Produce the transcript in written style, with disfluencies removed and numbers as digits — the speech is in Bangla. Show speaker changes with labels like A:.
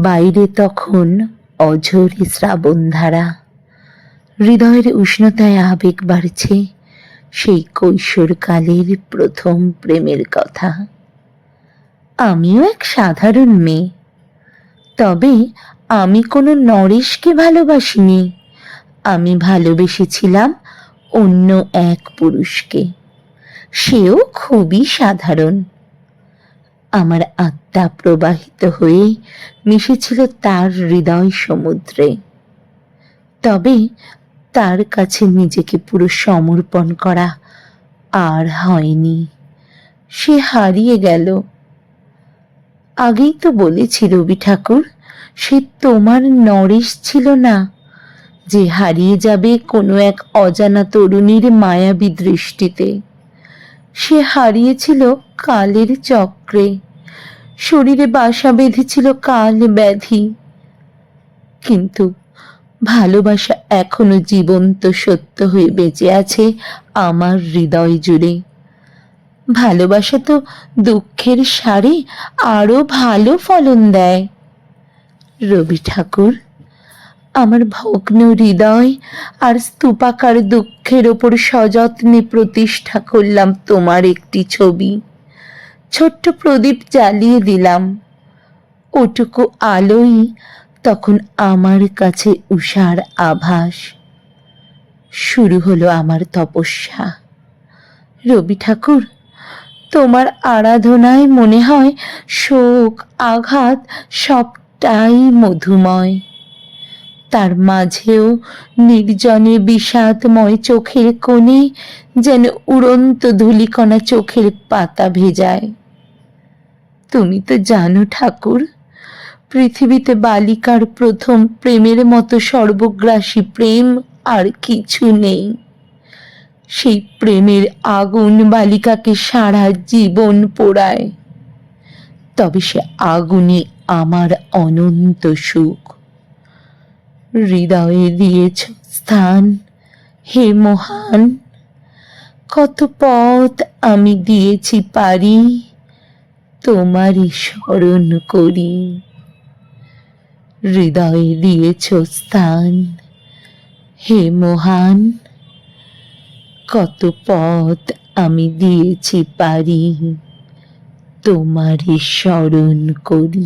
A: বাইরে তখন অঝোরে শ্রাবণধারা। হৃদয়ের উষ্ণতায় আবেগ বাড়ছে সেই কৈশোরকালের প্রথম প্রেমের কথা। আমিও এক সাধারণ মেয়ে, তবে আমি কোনো নরেশকে ভালোবাসিনি। আমি ভালোবেসেছিলাম অন্য এক পুরুষকে, সেও খুবই সাধারণ। আমার আত্মা প্রবাহিত হয়ে মিশেছিল তার হৃদয় সমুদ্রে, তবে তার কাছে নিজেকে পুরো সমর্পণ করা আর হয়নি। সে হারিয়ে গেল। আগেই তো বলেছি রবি ঠাকুর, সে তোমার নরেশ ছিল না যে হারিয়ে যাবে কোনো এক অজানা তরুণীর মায়াবী দৃষ্টিতে। সে হারিয়েছিল কালের চক্রে, শরীরে বাসা বেঁধেছিল কাল ব্যাধি। কিন্তু ভালোবাসা এখনো জীবন্ত সত্য হয়ে বেঁচে আছে আমার হৃদয় জুড়ে। ভালোবাসা তো দুঃখের সারে আরো ভালো ফলন দেয়। রবি ঠাকুর, আমার ভগ্ন হৃদয় আর স্তূপাকার দুঃখের ওপর সযত্নে প্রতিষ্ঠা করলাম তোমার একটি ছবি। ছোট্ট প্রদীপ জ্বালিয়ে দিলাম, ওটুকু আলোই তখন আমার কাছে উষার আভাস। শুরু হলো আমার তপস্যা। রবি ঠাকুর, তোমার আরাধনায় মনে হয় শোক আঘাত সবটাই মধুময়। তার মাঝেও নির্জনে বিষাদময় চোখের কোণে যেন উড়ন্ত ধূলিকণা চোখের পাতা ভেজায়। তুমি তো জানো ঠাকুর, পৃথিবীতে বালিকার প্রথম প্রেমের মতো সর্বগ্রাসী প্রেম আর কিছু নেই। সেই প্রেমের আগুন বালিকাকে সারা জীবন পোড়ায়, তবে সে আগুনে আমার অনন্ত সুখ। হৃদয়ে দিয়েছ স্থান, হে মহান। কত পথ আমি দিয়েছি পারি, তোমারই স্মরণ করি। হৃদয়ে দিয়েছ স্থান, হে মহান। কত পথ আমি দিয়েছি পারি, তোমারই স্মরণ করি।